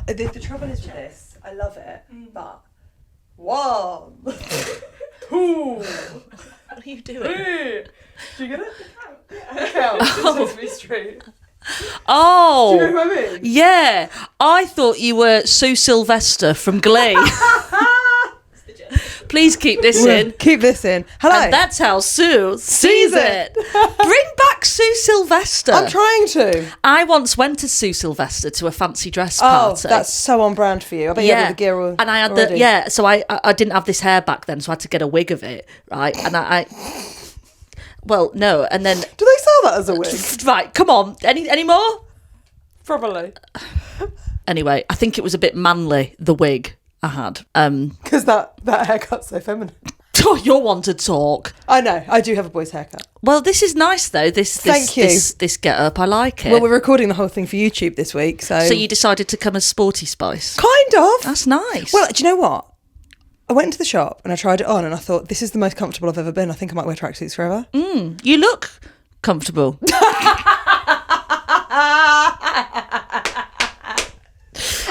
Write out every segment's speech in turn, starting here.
The trouble is with this, I love it, but 1, 2. What are you doing? 3. Do you get it? The count. Sesame Street. Oh. Do you know what I mean? Yeah. I thought you were Sue Sylvester from Glee. Please keep this in. Keep this in. Hello. And that's how Sue sees it. Bring back Sue Sylvester. I'm trying to. I once went to Sue Sylvester to a fancy dress party. Oh, that's so on brand for you. I bet you had the gear and I had already. so I didn't have this hair back then, so I had to get a wig of it, right? And I well, no, and then... Do they sell that as a wig? Right, come on. Any more? Probably. Anyway, I think it was a bit manly, the wig I had. Because that haircut's so feminine. Oh, you're one to talk. I know. I do have a boy's haircut. Well, this is nice, though. Thank you. This get-up, I like it. Well, we're recording the whole thing for YouTube this week, so... So you decided to come as Sporty Spice? Kind of. That's nice. Well, do you know what? I went into the shop and I tried it on and I thought, this is the most comfortable I've ever been. I think I might wear tracksuits forever. You look comfortable.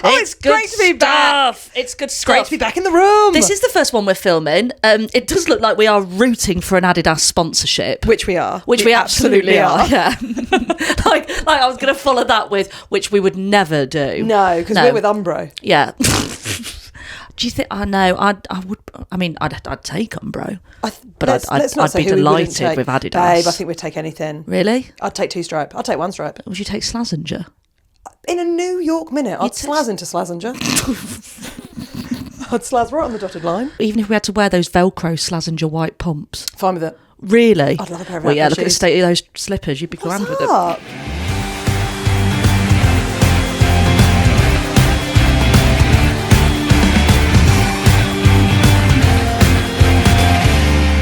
It's great to be back. It's good stuff. Great to be back in the room. This is the first one we're filming. It does look like we are rooting for an Adidas sponsorship. Which we are. Which we absolutely are. Yeah. like I was going to follow that with, which we would never do. No, because we're with Umbro. Yeah. Do you think? I know. I would. I mean, I'd take Umbro, but I'd be delighted with Adidas. Babe, I think we'd take anything. Really? I'd take 2 stripe. I'd take 1 stripe. Would you take Slazenger? In a New York minute, I'd slaz into Slazenger. I'd slaz right on the dotted line. Even if we had to wear those Velcro Slazenger white pumps. Fine with it. Really? I'd love a pair of Well, yeah. Look at the shoes. state of those slippers. You'd be grand with them. Up?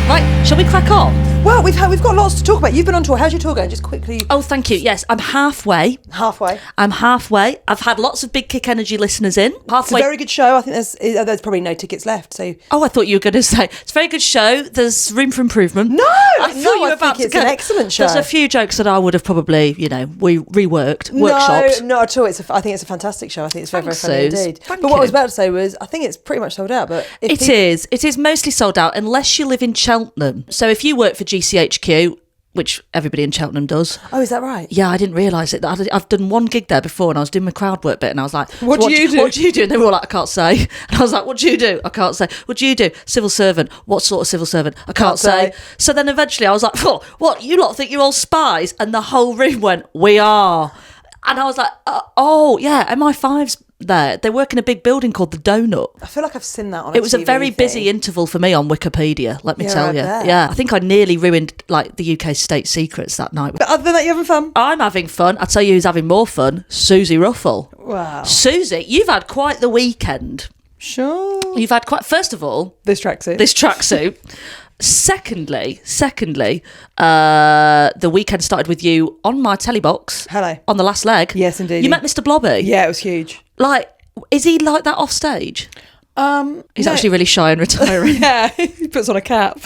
Right, shall we crack on? Well, we've got lots to talk about. You've been on tour. How's your tour going? Just quickly. Oh, thank you. Yes, I'm halfway. Halfway. I'm halfway. I've had lots of Big Kick Energy listeners in. It's a Halfway. very good show. I think there's probably no tickets left. So Oh, I thought you were going to say it's a very good show. There's room for improvement. No, I think it's an excellent show. There's a few jokes that I would have probably, we reworked, workshopped. No, not at all. I think it's a fantastic show. I think it's very, Thanks, very funny Suze. indeed. Thank But what I was you. about to say was, I think it's pretty much sold out. But It is mostly sold out unless you live in Cheltenham. So if you work for GCHQ, which everybody in Cheltenham does. Oh, is that right? Yeah, I didn't realise it. I've done one gig there before and I was doing my crowd work bit and I was like, What do you do? What do you do? And they were all like, I can't say. And I was like, what do you do? I can't say. What do you do? Civil servant. What sort of civil servant? I can't say. So then eventually I was like, oh, what? You lot think you're all spies? And the whole room went, we are. And I was like, oh, yeah, MI5's there. They work in a big building called the Donut. I feel like I've seen that on It was a TV very thing. busy interval for me on Wikipedia, let me Yeah, tell I you. bet. Yeah, I think I nearly ruined like the UK state secrets that night. But other than that, you're having fun? I'm having fun. I'll tell you who's having more fun. Suzi Ruffle. Wow. Suzi, you've had quite the weekend. Sure. You've had quite, first of all, This tracksuit. this tracksuit. Secondly, the weekend started with you on my telly box. Hello. On the last leg. Yes, indeed. You met Mr Blobby. Yeah, it was huge. Like, is he like that off stage? He's no. actually really shy and retiring. Yeah, he puts on a cap.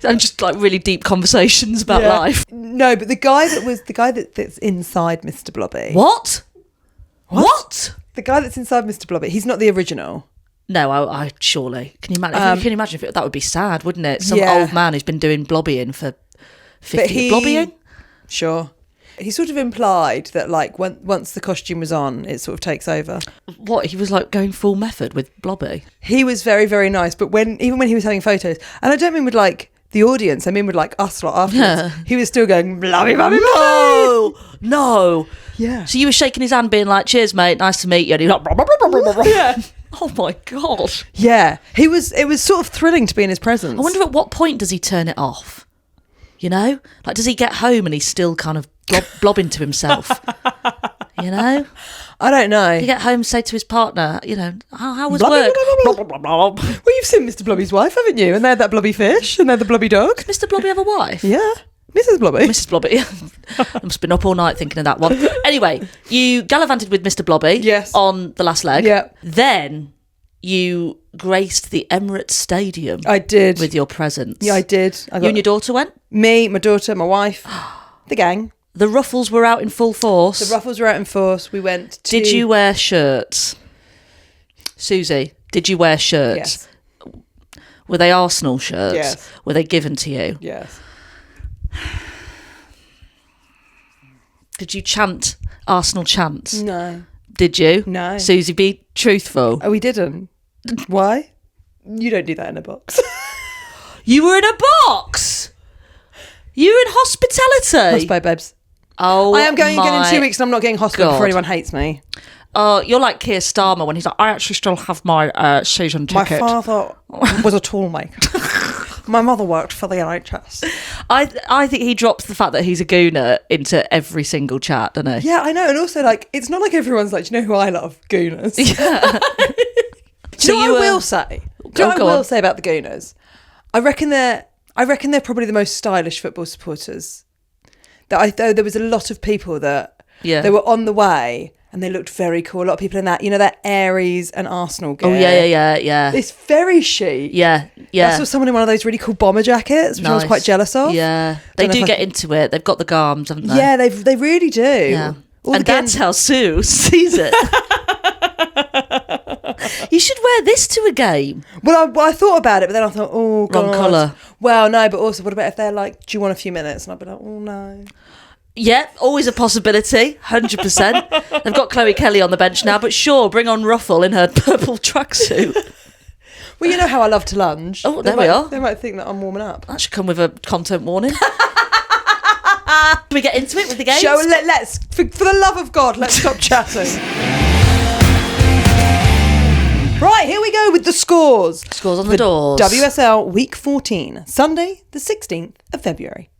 And just like really deep conversations about Yeah. life. No, but the guy that's inside Mr Blobby. What? The guy that's inside Mr Blobby. He's not the original. No, I surely. Can you imagine? Can you imagine if that would be sad, wouldn't it? Some Yeah. old man who's been doing blobbying for 50 blobbying? Sure. He sort of implied that like once the costume was on, it sort of takes over. What, he was like going full method with Blobby? He was very, very nice, but even when he was having photos, and I don't mean with like the audience, I mean with like us lot afterwards, he was still going blobby, blobby, blobby. No. Yeah. So you were shaking his hand being like, cheers mate, nice to meet you. And he was like, blah, blah, blah, blah, blah, blah. Yeah. Oh my God. Yeah. It was sort of thrilling to be in his presence. I wonder at what point does he turn it off? You know? Like, does he get home and he's still kind of blobbing to himself? You know? I don't know. You get home, say to his partner, how was Blobby, work? blobby, blobby, blobby. Well, you've seen Mr Blobby's wife, haven't you? And they had that blobby fish, and they're the blobby dog. Mr Blobby have a wife? Yeah. Mrs Blobby. Mrs Blobby. I must have been up all night thinking of that one. Anyway, you gallivanted with Mr Blobby. Yes. On the last leg. Yeah. Then you graced the Emirates Stadium. I did. With your presence. Yeah, I did. You and your daughter went? Me, my daughter, my wife, the gang. The ruffles were out in full force. The ruffles were out in force. We went to... Did you wear shirts? Suzi, did you wear shirts? Yes. Were they Arsenal shirts? Yes. Were they given to you? Yes. Did you chant Arsenal chants? No. Did you? No. Suzi, be truthful. Oh, we didn't. Why? You don't do that in a box. You were in a box? You were in hospitality? Hospo, babes. Oh, I am going again in 2 my weeks and I'm not getting hospital God. before anyone hates me. You're like Keir Starmer when he's like, I actually still have my season My ticket. father was a toolmaker. My mother worked for the NHS. I think he drops the fact that he's a gooner into every single chat, doesn't he? Yeah, I know. And also, like, it's not like everyone's like, do you know who I love? Gooners. Yeah. Do you know what I will say? Do you know what I go will on. say about the Gooners? I reckon they're probably the most stylish football supporters. There was a lot of people that they were on the way and they looked very cool. A lot of people in that, that Aries and Arsenal gear. Oh, yeah. It's very chic. Yeah. I saw someone in one of those really cool bomber jackets, which I was quite jealous of. Yeah. They do get into it. They've got the garms, haven't they? Yeah, they really do. Yeah. And that's how Sue sees it. You should wear this to a game. Well, I thought about it, but then I thought, oh, God. Wrong colour. Well, no, but also, what about if they're like, do you want a few minutes? And I'd be like, oh, no. Yeah, always a possibility, 100%. They've got Chloe Kelly on the bench now, but sure, bring on Ruffle in her purple tracksuit. Well, you know how I love to lunge. Oh, there we are. They might think that I'm warming up. That should come with a content warning. Can we get into it with the games? Let's, for the love of God, let's stop chatting. Right, here we go with the scores. Scores on the doors. WSL Week 14, Sunday, the 16th of February.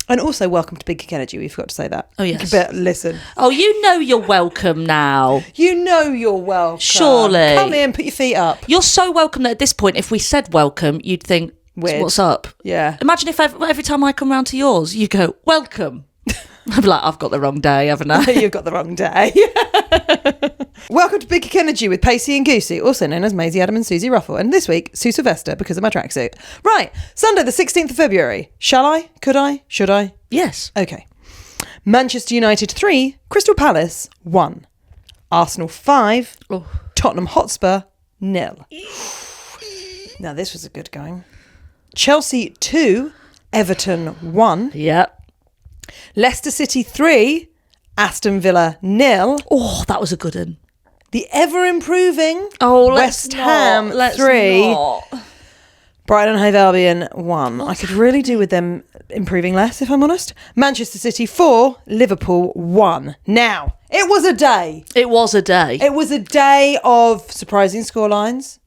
And also, welcome to Big Kick Energy. We forgot to say that. Oh, yes. You better listen. Oh, you know you're welcome now. You know you're welcome. Surely. Come in, put your feet up. You're so welcome that at this point, if we said welcome, you'd think, Weird. what's up? Yeah. Imagine if every time I come round to yours, you go, welcome. I'd be like, I've got the wrong day, haven't I? You've got the wrong day. Welcome to Big Kick Energy with Pacey and Goosey, also known as Maisie, Adam and Suzi Ruffle. And this week, Sue Sylvester, because of my tracksuit. Right, Sunday the 16th of February. Shall I? Could I? Should I? Yes. Okay. Manchester United 3, Crystal Palace 1. Arsenal 5, Tottenham Hotspur 0. Now this was a good going. Chelsea 2, Everton 1. Yep. Leicester City 3, Aston Villa 0. Oh, that was a good one. The ever-improving West Ham 3, Brighton and Hove Albion 1. I could really do with them improving less, if I'm honest. Manchester City 4, Liverpool 1. Now, it was a day. It was a day. It was a day of surprising scorelines.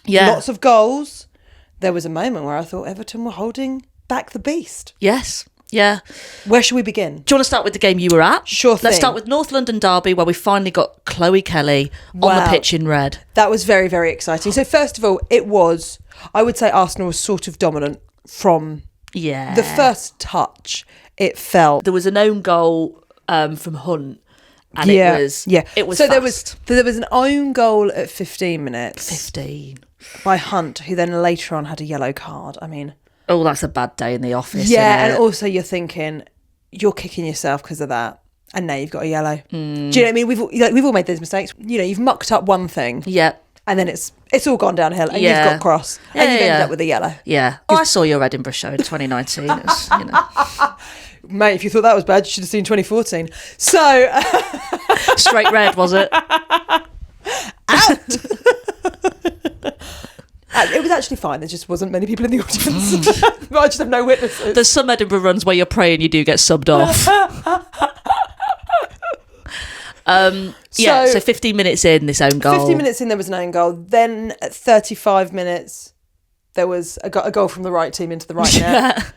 Yeah. Lots of goals. There was a moment where I thought Everton were holding back the beast. Yes. Yeah. Where should we begin? Do you want to start with the game you were at? Sure thing. Let's start with North London Derby, where we finally got Chloe Kelly on the pitch in red. That was very, very exciting. So first of all, I would say Arsenal was sort of dominant from the first touch. It felt. There was an own goal from Hunt. And it was so fast. there was an own goal at 15 minutes. 15. By Hunt, who then later on had a yellow card. I mean, oh, that's a bad day in the office. Yeah, and also you're thinking you're kicking yourself because of that, and now you've got a yellow. Do you know what I mean? We've all made those mistakes. You know, you've mucked up one thing. Yeah. And then it's all gone downhill, and you've got cross, and you've ended up with a yellow. Yeah. Oh, I saw your Edinburgh show in 2019. It was, Mate, if you thought that was bad, you should have seen 2014. So straight red, was it? Out. It was actually fine. There just wasn't many people in the audience. I just have no witnesses. There's some Edinburgh runs where you're praying you do get subbed off. So 15 minutes in, this own goal. 15 minutes in, there was an own goal. Then at 35 minutes, there was a goal from the right team into the right net.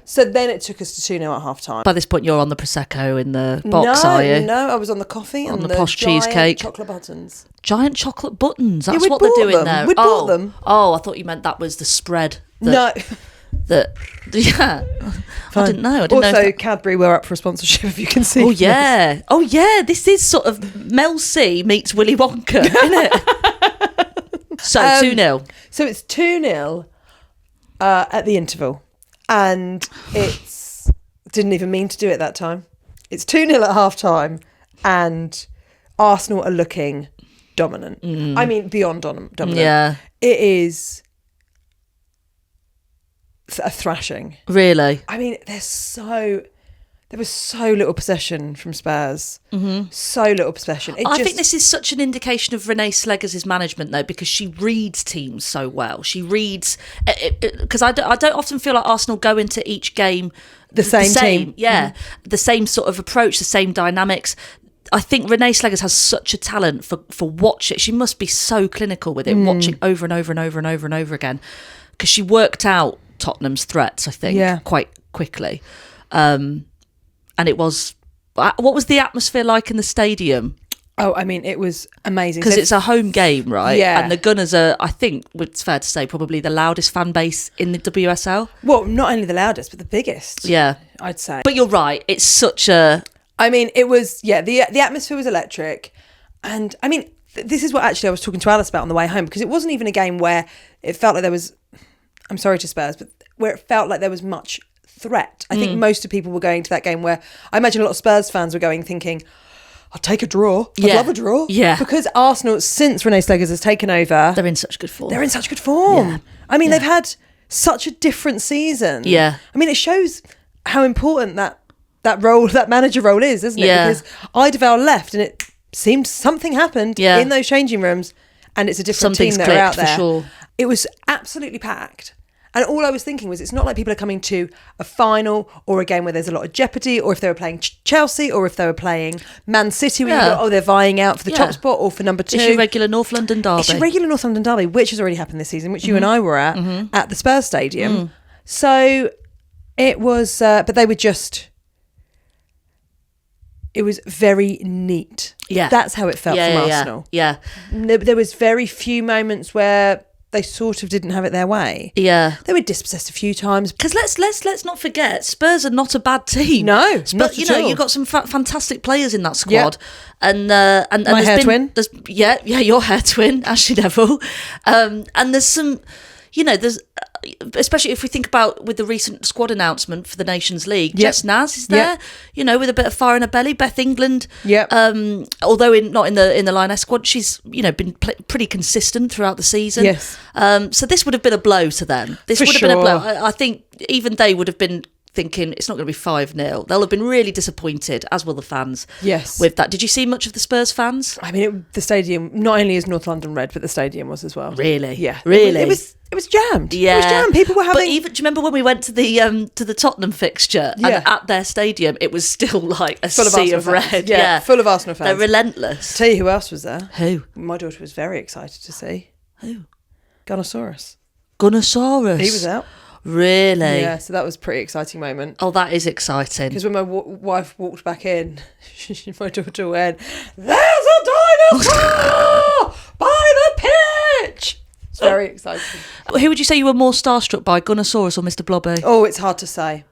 So then it took us to 2-0 at half time. By this point, you're on the Prosecco in the box, are you? No, I was on the coffee and the posh cheesecake. Chocolate buttons. Giant chocolate buttons. That's we'd what they're bought doing them. there. We'd bought them. Oh, I thought you meant that was the spread. No. Yeah. I didn't know. Also, Cadbury were up for a sponsorship, if you can see. Oh, yeah. This. Oh, yeah. This is sort of Mel C meets Willy Wonka, isn't it? So, 2-0. So it's 2-0 at the interval. And it's didn't even mean to do it that time. It's 2-0 at half-time and Arsenal are looking dominant. I mean, beyond dominant. Yeah. It is a thrashing. Really? I mean, there was so little possession from Spurs. So little possession. I think this is such an indication of Renee Slegers' management, though, because she reads teams so well. She reads... Because I don't often feel like Arsenal go into each game... The same team. Yeah. The same sort of approach, the same dynamics. I think Renee Slegers has such a talent for watching. She must be so clinical with it, watching over and over and over and over and over again. Because she worked out Tottenham's threats, I think, quite quickly. And it was... What was the atmosphere like in the stadium? Oh, I mean, it was amazing. Because it's a home game, right? Yeah. And the Gunners are, I think, it's fair to say, probably the loudest fan base in the WSL. Well, not only the loudest, but the biggest. Yeah. I'd say. But you're right. It's such a... I mean, it was, the atmosphere was electric. And, I mean, this is what actually I was talking to Alice about on the way home, because it wasn't even a game where it felt like there was... I'm sorry to Spurs, but where it felt like there was much threat. I think most of people were going to that game where I imagine a lot of Spurs fans were going thinking, I'll take a draw. I'd love a draw. Yeah. Because Arsenal, since Renee Slegers has taken over... They're in such good form. Yeah. I mean, they've had such a different season. Yeah. I mean, it shows how important that manager role is, isn't it? Yeah. Because Eidevall left and it seemed something happened in those changing rooms and it's a different team that are out there. For sure. It was absolutely packed. And all I was thinking was, it's not like people are coming to a final or a game where there's a lot of jeopardy, or if they were playing Chelsea, or if they were playing Man City, where you go, they're vying out for the top spot or for number 2. It's your regular North London derby. It's your regular North London derby, which has already happened this season, which you and I were at the Spurs Stadium. So it was, but they were just... It was very neat. Yeah. That's how it felt from Arsenal. Yeah. There was very few moments where they sort of didn't have it their way. Yeah. They were dispossessed a few times. Because let's not forget, Spurs are not a bad team. No, but you know, you've got some fantastic players in that squad, and my hair twin. Your hair twin, Ashley Neville, and there's some, you know, there's. Especially if we think about with the recent squad announcement for the Nations League, Jess Naz is there, you know, with a bit of fire in her belly. Beth England, although not in the Lioness squad, she's, you know, been pretty consistent throughout the season. Yes. So this would have been a blow to them. This would have been a blow. I think even they would have been thinking it's not going to be 5-0. They'll have been really disappointed, as will the fans. Yes. With that, did you see much of the Spurs fans? I mean, the stadium not only is North London red, but the stadium was as well. Really? Yeah. Really? It was jammed. Yeah. It was jammed. People were having... But even, do you remember when we went to the Tottenham fixture and at their stadium, it was still like a sea of red. Yeah, full of Arsenal fans. They're relentless. Tell you who else was there. Who? My daughter was very excited to see. Who? Gunnersaurus. Gunnersaurus. He was out. Really? Yeah, so that was a pretty exciting moment. Oh, that is exciting. Because when my wife walked back in, my daughter went, "There's a dinosaur by the pitch!" It's very exciting. Who would you say you were more starstruck by, Gunnersaurus or Mr Blobby? Oh, it's hard to say.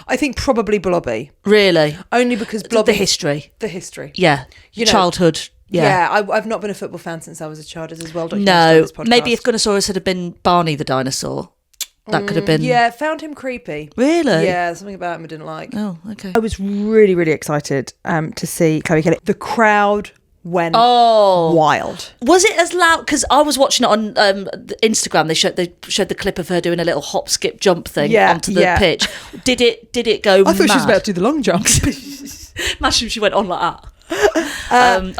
I think probably Blobby. Really? Only because Blobby... The history. The history. Yeah. You know, childhood. Yeah, I've not been a football fan since I was a child, as well documented on No, this podcast. maybe if Gunnersaurus had been Barney the dinosaur, that could have been... Yeah, found him creepy. Really? Yeah, something about him I didn't like. Oh, okay. I was really, really excited to see Chloe Kelly. The crowd went wild. Was it as loud? Because I was watching it on Instagram. They showed the clip of her doing a little hop, skip, jump thing onto the pitch. Did it go mad? I thought she was about to do the long jump. Imagine if she went on like that.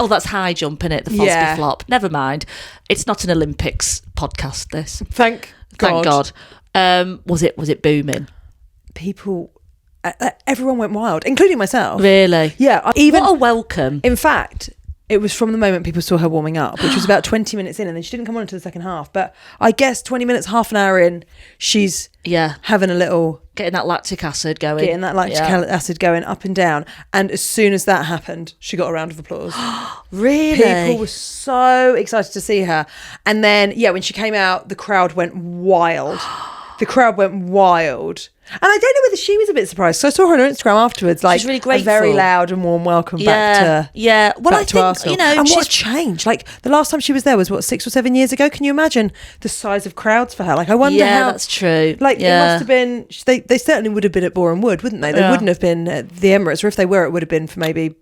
That's high jump, innit? The Fosby flop. Never mind. It's not an Olympics podcast, this. Thank God. Was it booming? People, everyone went wild, including myself. Really? Yeah. What a welcome. In fact, it was from the moment people saw her warming up, which was about 20 minutes in, and then she didn't come on until the second half. But I guess 20 minutes, half an hour in, she's having a little... Getting that lactic acid going. Acid going up and down. And as soon as that happened, she got a round of applause. Really? People were so excited to see her. And then, when she came out, the crowd went wild. The crowd went wild. And I don't know whether she was a bit surprised. So I saw her on her Instagram afterwards, like, She's really a grateful. very loud and warm welcome back to Well, I back to think, Arsenal. you know, and what she's a change. Like, the last time she was there was, 6 or 7 years ago? Can you imagine the size of crowds for her? Like, I wonder how... that's true. Like, it must have been... They certainly would have been at Boreham Wood, wouldn't they? They wouldn't have been at the Emirates, or if they were, it would have been for maybe...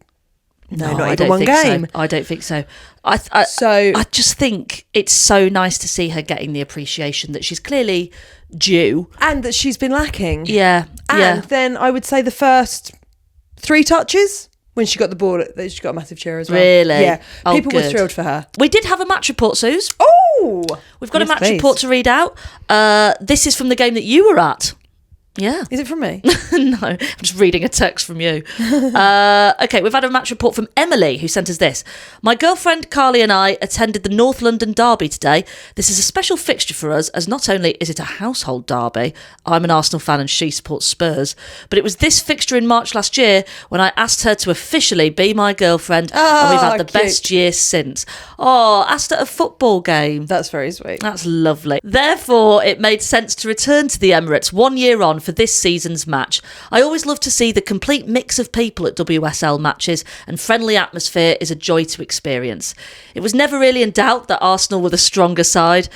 No, not even one game. I don't think so. I just think it's so nice to see her getting the appreciation that she's clearly due. And that she's been lacking. Yeah. And then I would say the first 3 touches... When she got the ball, she got a massive cheer as well. Really? Yeah. Oh, People were good. thrilled for her. We did have a match report, Suze. Oh! We've got a match report to read out. This is from the game that you were at. Yeah. Is it from me? No, I'm just reading a text from you. Okay, we've had a match report from Emily, who sent us this. My girlfriend Carly and I attended the North London derby today. This is a special fixture for us, as not only is it a household derby, I'm an Arsenal fan and she supports Spurs, but it was this fixture in March last year when I asked her to officially be my girlfriend, and we've had the best year since. Oh, asked at a football game. That's very sweet. That's lovely. Therefore, it made sense to return to the Emirates 1 year on for this season's match. I always love to see the complete mix of people at WSL matches, and friendly atmosphere is a joy to experience. It was never really in doubt that Arsenal were the stronger side.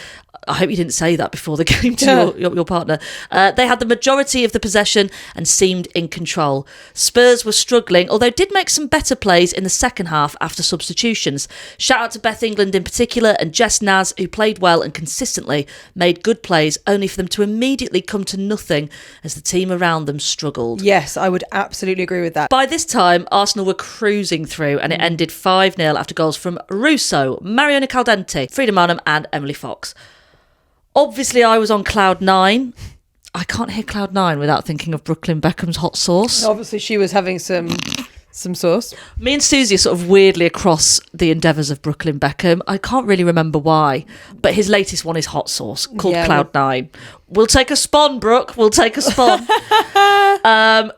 I hope you didn't say that before the game to your partner. They had the majority of the possession and seemed in control. Spurs were struggling, although did make some better plays in the second half after substitutions. Shout out to Beth England in particular and Jess Naz, who played well and consistently made good plays, only for them to immediately come to nothing as the team around them struggled. Yes, I would absolutely agree with that. By this time, Arsenal were cruising through and it ended 5-0 after goals from Russo, Mariona Caldente, Frida Marnham and Emily Fox. Obviously, I was on cloud 9. I can't hear cloud 9 without thinking of Brooklyn Beckham's hot sauce. Obviously, she was having some sauce. Me and Suzi are sort of weirdly across the endeavours of Brooklyn Beckham. I can't really remember why, but his latest one is hot sauce called Cloud 9. We'll take a spawn, Brooke. We'll take a spawn.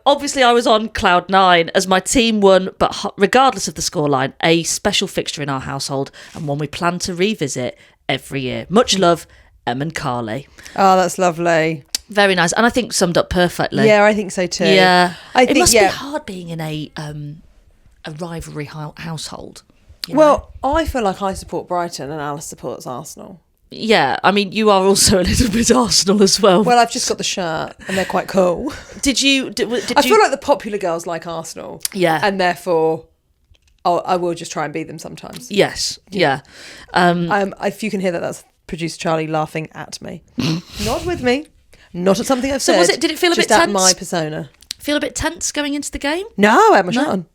Obviously, I was on cloud 9 as my team won, but regardless of the scoreline, a special fixture in our household and one we plan to revisit every year. Much love, Em and Carly. Oh, that's lovely. Very nice, and I think summed up perfectly. Yeah, I think so too. Yeah, it must be hard being in a rivalry household. Well, I feel like I support Brighton and Alice supports Arsenal. Yeah, I mean, you are also a little bit Arsenal as well. Well, I've just got the shirt and they're quite cool. Did you? I feel like the popular girls like Arsenal. Yeah, and therefore, I will just try and beat them sometimes. Yes. Yeah. If you can hear that, that's producer Charlie laughing at me, not with me, not at something I've said. So did it feel a bit tense? tense? At my persona. Feel a bit tense going into the game? No, I had my shirt on.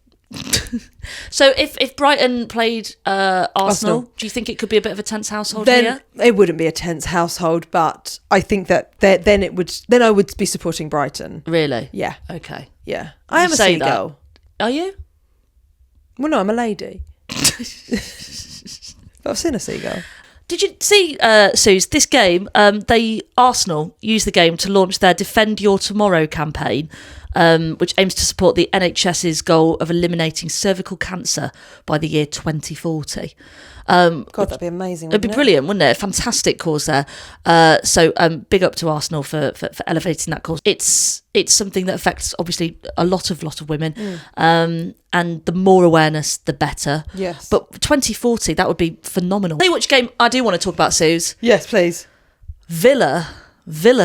So if Brighton played Arsenal, do you think it could be a bit of a tense household then here? It wouldn't be a tense household, but I think that then I would be supporting Brighton. Really? Yeah. Okay. Yeah. I am a seagull. Are you? Well, no, I'm a lady. But I've seen a seagull. Did you see, Suze, this game, Arsenal used the game to launch their Defend Your Tomorrow campaign, which aims to support the NHS's goal of eliminating cervical cancer by the year 2040. God, that'd be amazing. It'd be brilliant, wouldn't it? Fantastic cause there. So big up to Arsenal for elevating that cause. It's something that affects obviously a lot of women, and the more awareness, the better. Yes. But 2040, that would be phenomenal. Tell you which game I do want to talk about, Suze. Yes, please. Villa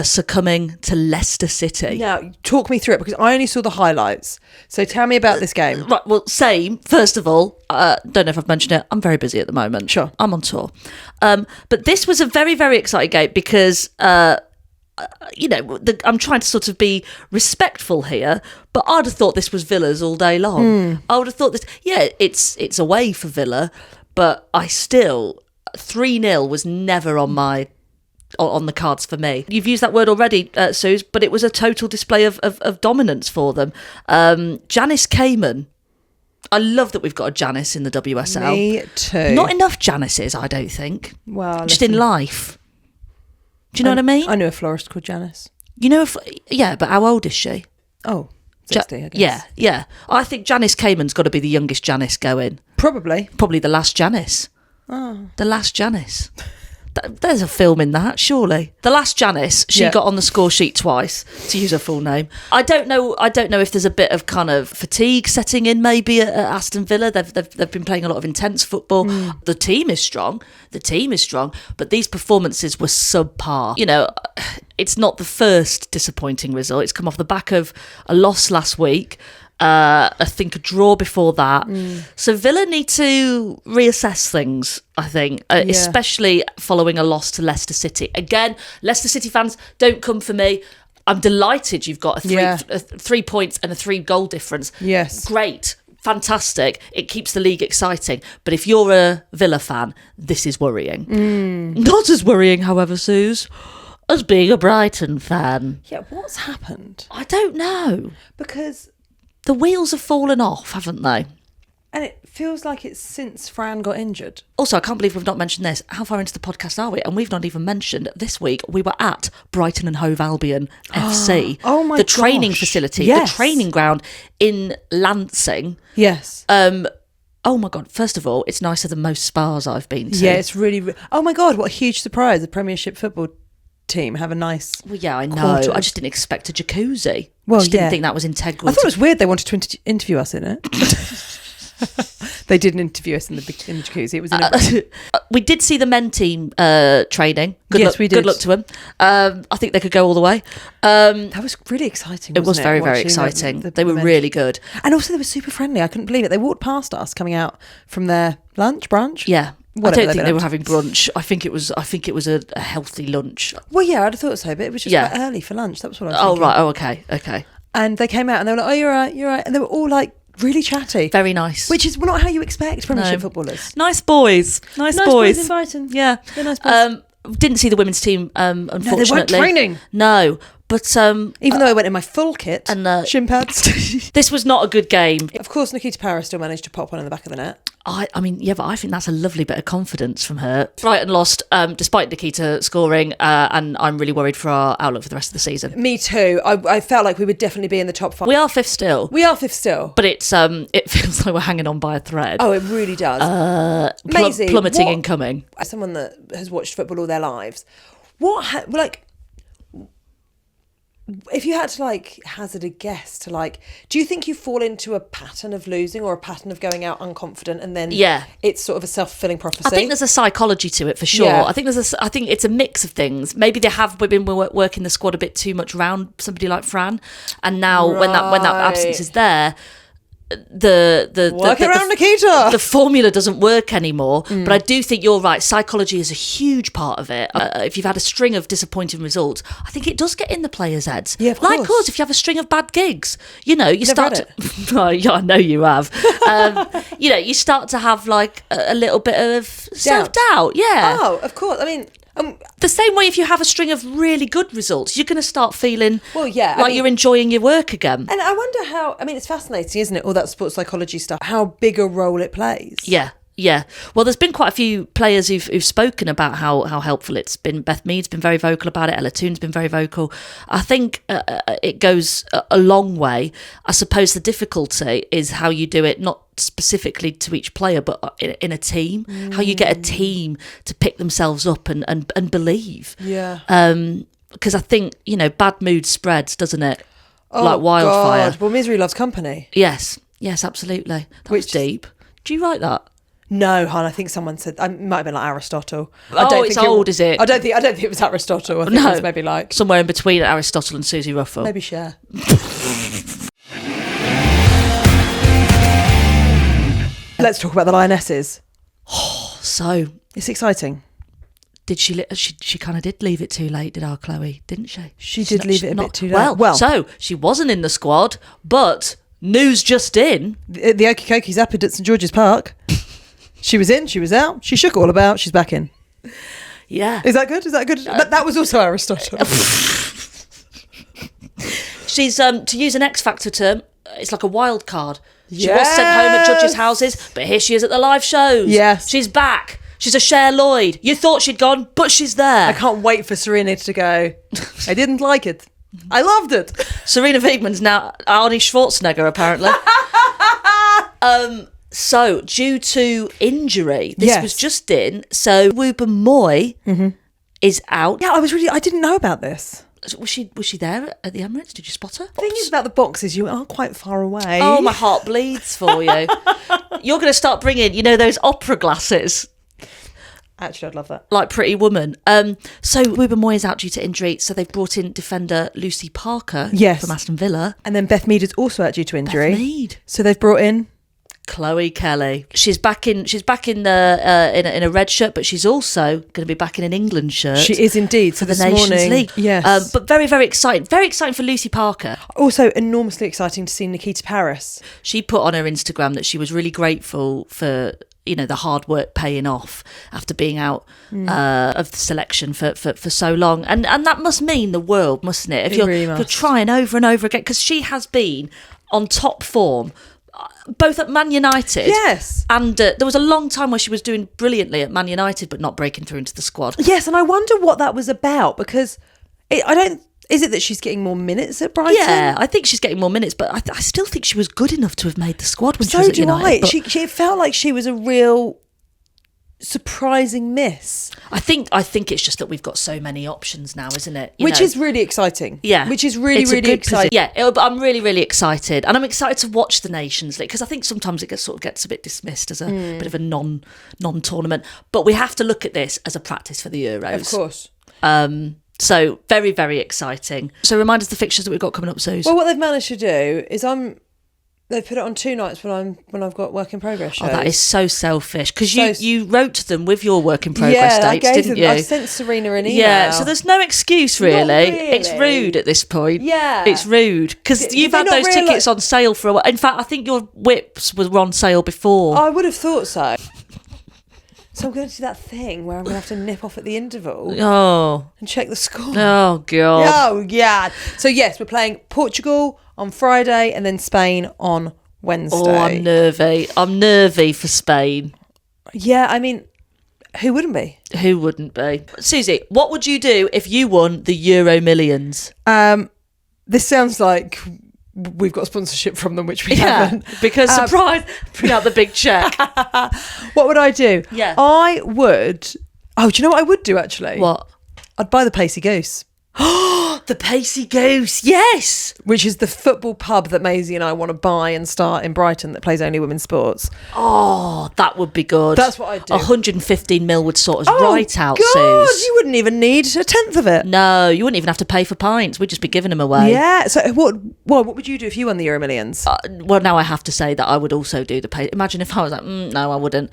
succumbing to Leicester City. Now, talk me through it because I only saw the highlights. So tell me about this game. Right, well, same. First of all, don't know if I've mentioned it. I'm very busy at the moment. Sure. I'm on tour. But this was a very, very exciting game because, I'm trying to sort of be respectful here, but I'd have thought this was Villa's all day long. I would have thought this, it's away for Villa, but I still, 3-0 was never on the cards for me. You've used that word already, Suze, but it was a total display of dominance for them. Janice Cayman. I love that we've got a Janice in the WSL. Me too. Not enough Janices, I don't think. Well, just in life. Do you know what I mean? I knew a florist called Janice. You know, but how old is she? Oh, 60, I guess. Yeah. I think Janice Cayman's got to be the youngest Janice going. Probably the last Janice. Oh. The last Janice. There's a film in that, surely. The last Janice, she got on the score sheet twice, to use her full name. I don't know if there's a bit of kind of fatigue setting in maybe at Aston Villa. They've been playing a lot of intense football. The team is strong, but these performances were subpar. You know, it's not the first disappointing result. It's come off the back of a loss last week. I think a draw before that. So Villa need to reassess things, I think, especially following a loss to Leicester City. Again, Leicester City fans, don't come for me. I'm delighted you've got a 3 points and a 3 goal difference. Yes. Great. Fantastic. It keeps the league exciting. But if you're a Villa fan, this is worrying. Not as worrying, however, Suze, as being a Brighton fan. Yeah, what's happened? I don't know. Because the wheels have fallen off, haven't they? And it feels like it's since Fran got injured. Also, I can't believe we've not mentioned this. How far into the podcast are we? And we've not even mentioned this week we were at Brighton and Hove Albion FC. Oh my The training gosh. facility, Yes. the training ground in Lancing. Yes. Oh my God, first of all, it's nicer than most spas I've been to. Yeah, it's really... Oh my God, what a huge surprise. The Premiership football team have a nice... Well, yeah, I know. quarters. I just didn't expect a jacuzzi. Well, I just didn't yeah. think that was integral. I thought it was weird they wanted to interview us in it. They didn't interview us in the jacuzzi. It was in a... We did see the men team training. We did. Good luck to them. I think they could go all the way. That was really exciting, It was wasn't very, very watching exciting. the They were men. really good. And also they were super friendly. I couldn't believe it. They walked past us coming out from their brunch. Yeah. Whatever I don't think they been were up having brunch. I think it was a healthy lunch. Well, yeah, I'd have thought so, but it was just quite early for lunch. That was what I was Oh, thinking. right. Oh, okay. And they came out and they were like, oh, you're right. And they were all like really chatty. Very nice. Which is not how you expect Premiership No. footballers. Nice boys. Nice Nice boys in Brighton. Yeah. They're nice boys. Didn't see the women's team, unfortunately. No, they weren't training. No. But Even though I went in my full kit and shin pads. this was not a good game. Of course, Nikita Parra still managed to pop one in the back of the net. I mean, yeah, but I think that's a lovely bit of confidence from her. Brighton lost, despite Nikita scoring, and I'm really worried for our outlook for the rest of the season. Me too. I felt like we would definitely be in the top 5. We are fifth still, We are fifth still. but it feels like we're hanging on by a thread. Oh, it really does. Maisie, Plummeting what- incoming. As someone that has watched football all their lives, if you had to hazard a guess to do you think you fall into a pattern of losing or a pattern of going out unconfident and then it's sort of a self-fulfilling prophecy? I think there's a psychology to it for sure. Yeah. I think it's a mix of things. Maybe they have been working the squad a bit too much around somebody like Fran, and now when that absence is there, around Nikita. The formula doesn't work anymore. But I do think you're right. Psychology is a huge part of it. If you've had a string of disappointing results, I think it does get in the players' heads. Yeah, of like course. us, if you have a string of bad gigs, you start read to. Oh, yeah, I know you have. You start to have a little bit of self-doubt. Yeah. Oh, of course. I mean, The same way if you have a string of really good results, you're going to start feeling you're enjoying your work again. and I wonder how. I mean, it's fascinating, isn't it? All that sports psychology stuff. How big a role it plays. Yeah. Well, there's been quite a few players who've spoken about how helpful it's been. Beth Mead's been very vocal about it. Ella Toon's been very vocal. I think it goes a long way. I suppose the difficulty is how you do it, not specifically to each player, but in a team. How you get a team to pick themselves up and believe. Yeah. Because I think, bad mood spreads, doesn't it? Like wildfire. God. Well, misery loves company. Yes, absolutely. That was deep. Do you write that? No, hon. I think someone said it might have been like Aristotle. It's old, is it? I don't think it was Aristotle. I think it was maybe somewhere in between Aristotle and Suzi Ruffle. maybe Cher. Let's talk about the Lionesses. So It's exciting. did she kind of did leave it too late, did our Chloe, didn't she? She did leave it a bit too late. Well, so she wasn't in the squad, but news just in. The Okie Koki's up at St George's Park. She was in, she was out, she shook all about, she's back in. Yeah. Is that good? But that was also Aristotle. She's, to use an X Factor term, it's like a wild card. She was sent home at judges' houses, but here she is at the live shows. Yes. She's back. She's a Cher Lloyd. You thought she'd gone, but she's there. I can't wait for Serena to go, I didn't like it. I loved it. Serena Wiegman's now Arnie Schwarzenegger, apparently. So, due to injury, this Yes. was just in. So, Wooba Moy is out. Yeah, I didn't know about this. Was she there at the Emirates? Did you spot her? The thing is about the boxes, you are quite far away. Oh, my heart bleeds for you. You're going to start bringing, those opera glasses. Actually, I'd love that. Like Pretty Woman. So Wooba Moy is out due to injury. So they've brought in defender Lucy Parker from Aston Villa. And then Beth Mead is also out due to injury. Beth Mead. So they've brought in Chloe Kelly. She's back in the in a red shirt, but she's also going to be back in an England shirt. She is indeed for the Nations League. Yes, but very, very exciting. Very exciting for Lucy Parker. Also enormously exciting to see Nikita Paris. She put on her Instagram that she was really grateful for the hard work paying off after being out of the selection for so long, and that must mean the world, mustn't it? If you're trying over and over again, because she has been on top form. Both at Man United, yes, and there was a long time where she was doing brilliantly at Man United, but not breaking through into the squad. Yes, and I wonder what that was about, because is it that she's getting more minutes at Brighton? Yeah, I think she's getting more minutes, but I still think she was good enough to have made the squad when she was at United. So do I. It felt like she was a real surprising miss. I think it's just that we've got so many options now, isn't it? Which is really exciting. Yeah. Which is really, really exciting. But I'm really, really excited. And I'm excited to watch the Nations League, because I think sometimes it gets a bit dismissed as a bit of a non-tournament. But we have to look at this as a practice for the Euros. Of course. So very, very exciting. So remind us the fixtures that we've got coming up, Suze. Well, what they've managed to do is they've put it on 2 nights when I've got work in progress shows. Oh, that is so selfish, because you wrote to them with your work in progress dates, didn't you? I sent Serena an email. Yeah, so there's no excuse really. It's rude at this point. Yeah, it's rude, because you've had those tickets on sale for a while. In fact, I think your whips were on sale before. I would have thought so. So I'm going to do that thing where I'm going to have to nip off at the interval and check the score. Oh, God. Oh, God. So, yes, we're playing Portugal on Friday and then Spain on Wednesday. Oh, I'm nervy. I'm nervy for Spain. Yeah, I mean, who wouldn't be? Who wouldn't be? Susie, what would you do if you won the Euromillions? This sounds like we've got sponsorship from them, which we haven't. Because surprise, bring out the big check. What would I do? Yeah. I would... Oh, do you know what I would do, actually? What? I'd buy the Pacey Goose. The Pacey Goose, yes! Which is the football pub that Maisie and I want to buy and start in Brighton that plays only women's sports. Oh, that would be good. That's what I'd do. 115 mil would sort us right out, God, Suze. you wouldn't even need a tenth of it. No, you wouldn't even have to pay for pints. We'd just be giving them away. Yeah. So what would you do if you won the Euromillions? Well, now I have to say that I would also do the Pacey. Imagine if I was like, no, I wouldn't.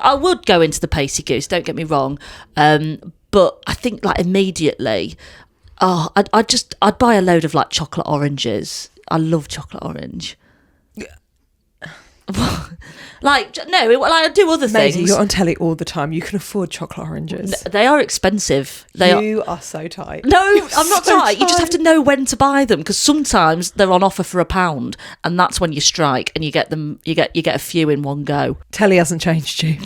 I would go into the Pacey Goose, don't get me wrong. But I think like immediately... Oh, I'd buy a load of like chocolate oranges. I love chocolate orange. I do other Maisie, things. you're on telly all the time. You can afford chocolate oranges. They are expensive. You are so tight. No, You're I'm not so tight. You just have to know when to buy them, because sometimes they're on offer for £1, and that's when you strike and you get them. You get a few in one go. Telly hasn't changed you.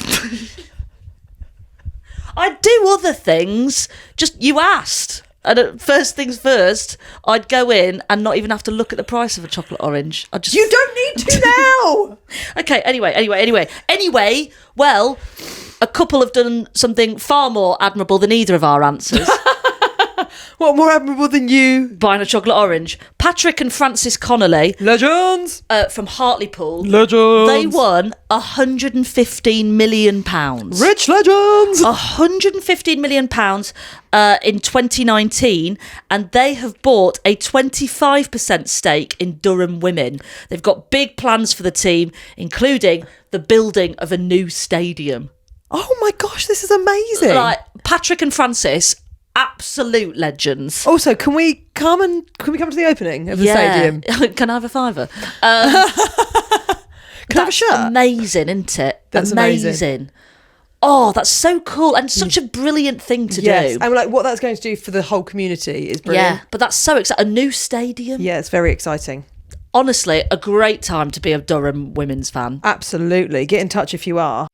I do other things. Just you asked. And first things first, I'd go in and not even have to look at the price of a chocolate orange. You don't need to now. Okay, anyway, well, a couple have done something far more admirable than either of our answers. What more admirable than you? Buying a chocolate orange. Patrick and Francis Connolly. Legends. From Hartlepool. Legends. They won £115 million. Rich legends. £115 million in 2019, and they have bought a 25% stake in Durham Women. They've got big plans for the team, including the building of a new stadium. Oh my gosh, this is amazing. Like Patrick and Francis, absolute legends. Also, can we come to the opening of the stadium? Can I have a fiver? Can I have a shirt? Amazing, isn't it? That's amazing. Oh, that's so cool, and such a brilliant thing to do. And like what that's going to do for the whole community is brilliant. Yeah, but that's so exciting. A new stadium. Yeah, it's very exciting. Honestly, a great time to be a Durham women's fan. Absolutely. Get in touch if you are.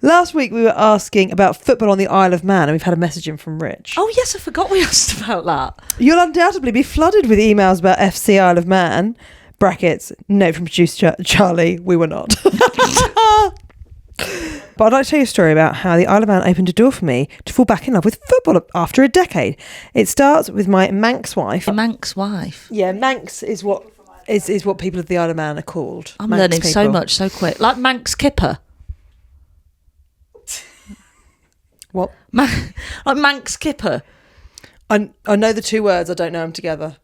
Last week we were asking about football on the Isle of Man, and we've had a message in from Rich. Oh, yes, I forgot we asked about that. You'll undoubtedly be flooded with emails about FC Isle of Man. Brackets, note from producer Charlie, we were not. But I'd like to tell you a story about how the Isle of Man opened a door for me to fall back in love with football after a decade. It starts with my Manx wife. Manx wife. Yeah, Manx is what people of the Isle of Man are called. I'm Manx learning so people. much so quick. Like Manx Kipper. What? Like Manx Kipper. I know the two words, I don't know them together.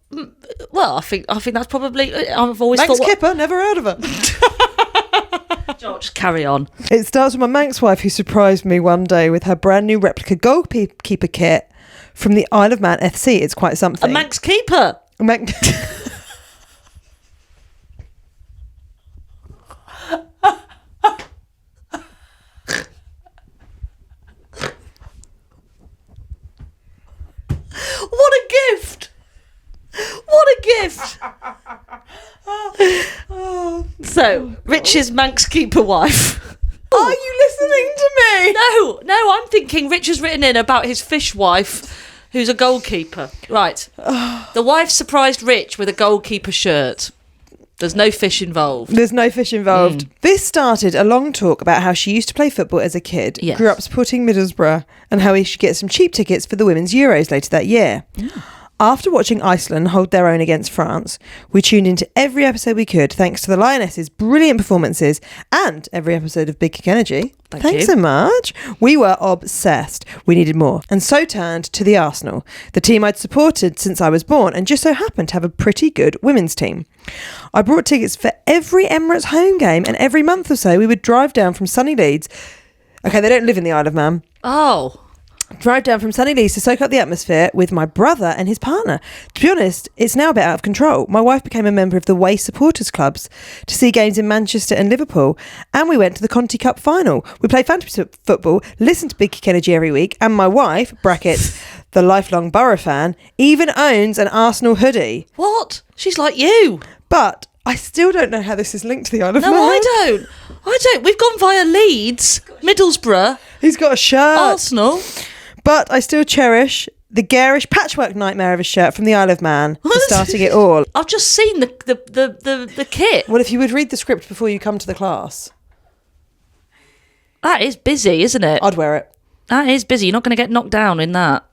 Well, I think that's probably. I've always Manx thought. Kipper, never heard of her. George, carry on. It starts with my Manx wife who surprised me one day with her brand new replica goalkeeper kit from the Isle of Man FC. It's quite something. A Manx Keeper. What a gift! What a gift! So, Rich's Manx Keeper wife. Are you listening to me? No, I'm thinking Rich has written in about his fish wife, who's a goalkeeper. Right. The wife surprised Rich with a goalkeeper shirt. There's no fish involved. There's no fish involved. This started a long talk about how she used to play football as a kid, Yes. grew up supporting Middlesbrough, and how he should get some cheap tickets for the Women's Euros later that year. After watching Iceland hold their own against France, we tuned into every episode we could, thanks to the Lionesses' brilliant performances and every episode of Big Kick Energy. Thanks so much. We were obsessed. We needed more. And so turned to the Arsenal, the team I'd supported since I was born and just so happened to have a pretty good women's team. I brought tickets for every Emirates home game, and every month or so we would drive down from sunny Leeds. Okay, they don't live in the Isle of Man. Oh. Drive down from sunny Leeds to soak up the atmosphere with my brother and his partner. To be honest, it's now a bit out of control. My wife became a member of the Way supporters clubs to see games in Manchester and Liverpool, and we went to the Conti Cup final. We play fantasy football, listen to Big Kick Energy every week, and my wife, brackets, the lifelong Borough fan, even owns an Arsenal hoodie. What? She's like you. But I still don't know how this is linked to the Isle of Man. No, I don't. We've gone via Leeds, Middlesbrough, He's got a shirt. Arsenal. But I still cherish the garish patchwork nightmare of a shirt from the Isle of Man for starting it all. I've just seen the kit. Well, if you would read the script before you come to the class. That is busy, isn't it? I'd wear it. That is busy. You're not going to get knocked down in that.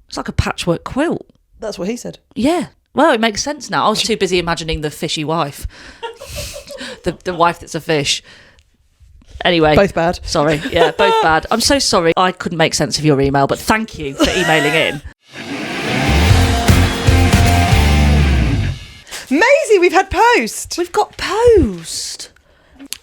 It's like a patchwork quilt. That's what he said. Yeah. Well, it makes sense now. I was too busy imagining the fishy wife. the wife that's a fish. Anyway. Both bad. Sorry. Yeah, both bad. I'm so sorry. I couldn't make sense of your email, but thank you for emailing in. Maisie, we've had post. We've got post.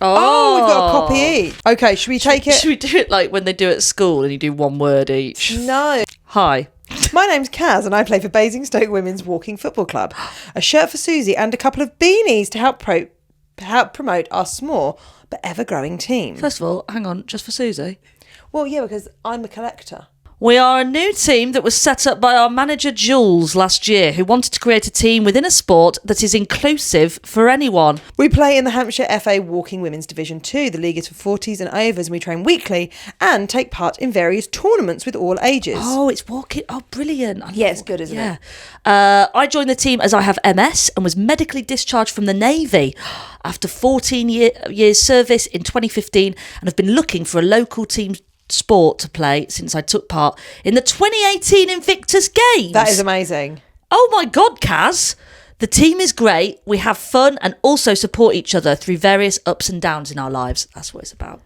Oh, we've got a copy each. Okay, should we take it? Should we do it like when they do at school and you do one word each? No. Hi. My name's Kaz and I play for Basingstoke Women's Walking Football Club. A shirt for Suzi and a couple of beanies to help promote our small but ever-growing team. First of all, hang on, just for Suzi. Well, yeah, because I'm a collector. We are a new team that was set up by our manager Jules last year, who wanted to create a team within a sport that is inclusive for anyone. We play in the Hampshire FA Walking Women's Division 2. The league is for 40s and overs, and we train weekly and take part in various tournaments with all ages. Oh, it's walking. Oh, brilliant. Yeah, it's good, isn't it? I joined the team as I have MS and was medically discharged from the Navy after 14 years service in 2015 and have been looking for a local team sport to play since I took part in the 2018 Invictus Games. That is amazing. Oh my God, Kaz. The team is great. We have fun and also support each other through various ups and downs in our lives. That's what it's about.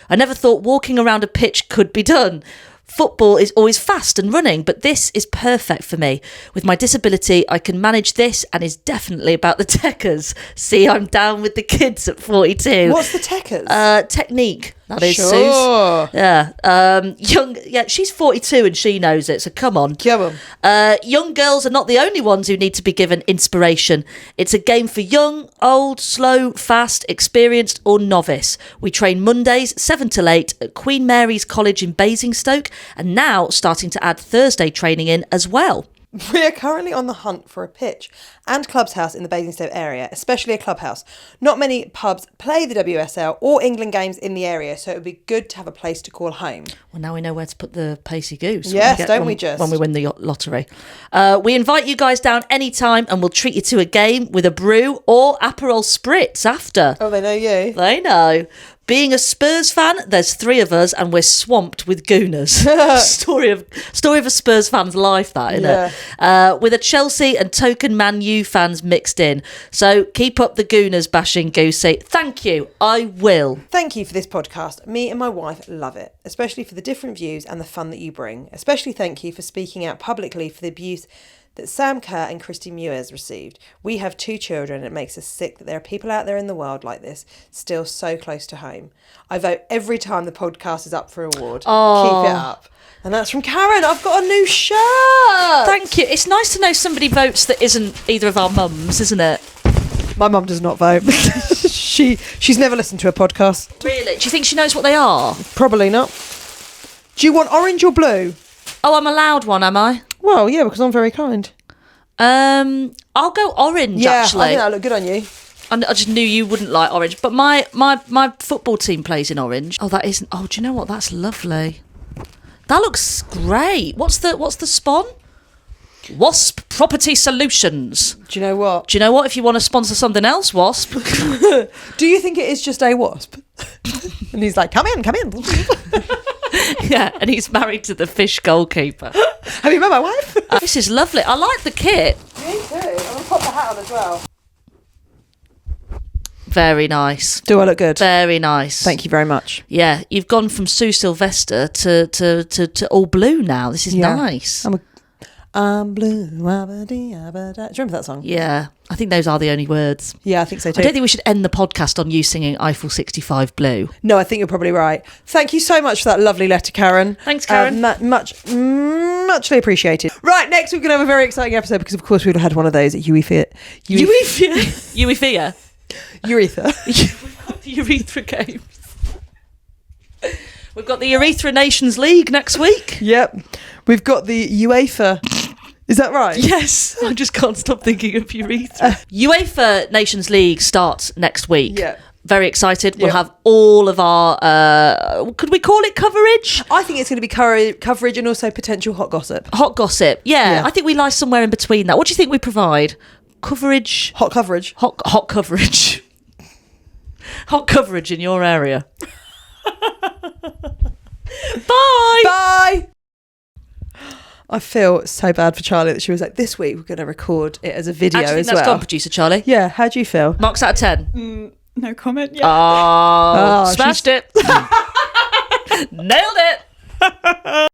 I never thought walking around a pitch could be done. Football is always fast and running, but this is perfect for me. With my disability, I can manage this and is definitely about the techers. See, I'm down with the kids at 42. What's the techers? Technique. That is sure. Suze. Yeah. She's 42 and she knows it, so come on. Come on. Young girls are not the only ones who need to be given inspiration. It's a game for young, old, slow, fast, experienced or novice. We train Mondays 7 till 8 at Queen Mary's College in Basingstoke and now starting to add Thursday training in as well. We are currently on the hunt for a pitch and clubhouse in the Basingstoke area, especially a clubhouse. Not many pubs play the WSL or England games in the area, so it would be good to have a place to call home. Well, now we know where to put the pacey goose. Yes, don't we just? When we win the lottery. We invite you guys down anytime and we'll treat you to a game with a brew or Aperol Spritz after. Oh, they know you. They know. Being a Spurs fan, there's 3 of us and we're swamped with gooners. story of a Spurs fan's life, that, isn't it? With a Chelsea and token Man U fans mixed in. So keep up the gooners bashing, Goosey. Thank you. I will. Thank you for this podcast. Me and my wife love it, especially for the different views and the fun that you bring. Especially thank you for speaking out publicly for the abuse that Sam Kerr and Christy Mewers received. We have 2 children and it makes us sick that there are people out there in the world like this, still so close to home. I vote every time the podcast is up for an award. Oh. Keep it up. And that's from Karen. I've got a new shirt. Thank you. It's nice to know somebody votes that isn't either of our mums, isn't it? My mum does not vote. She's never listened to a podcast. Really? Do you think she knows what they are? Probably not. Do you want orange or blue? Oh, I'm allowed one, am I? Well, yeah, because I'm very kind. I'll go orange, actually. I think that'll look good on you. I just knew you wouldn't like orange. But my football team plays in orange. Oh, that isn't... Oh, do you know what? That's lovely. That looks great. What's the spawn? Wasp Property Solutions. Do you know what? Do you know what? If you want to sponsor something else, Wasp. Do you think it is just a wasp? And he's like, come in. Yeah, and he's married to the fish goalkeeper. Have you met my wife? This is lovely. I like the kit. Me too. I'm going to pop the hat on as well. Very nice. Do I look good? Very nice. Thank you very much. Yeah, you've gone from Sue Sylvester to all blue now. This is nice. I'm blue. Do you remember that song? Yeah, I think those are the only words. Yeah, I think so too. I don't think we should end the podcast on you singing Eiffel 65 Blue. No, I think you're probably right. Thank you so much for that lovely letter, Karen. Thanks, Karen. Muchly appreciated. Right, next we're going to have a very exciting episode because, of course, we've had one of those at Urethra. Urethra Games. We've got the Urethra Nations League next week. Yep. We've got the UEFA. Is that right? Yes. I just can't stop thinking of urethra. UEFA Nations League starts next week. Yeah. Very excited. We'll have all of our, could we call it coverage? I think it's going to be coverage and also potential hot gossip. Hot gossip. Yeah. I think we lie somewhere in between that. What do you think we provide? Coverage? Hot coverage. Hot coverage. Hot coverage in your area. Bye. Bye. I feel so bad for Charlie that she was like, this week we're going to record it as a video Actually, as that's well. gone, producer Charlie. Yeah, how do you feel? Marks out of 10. No comment yet. Oh, smashed it. Nailed it.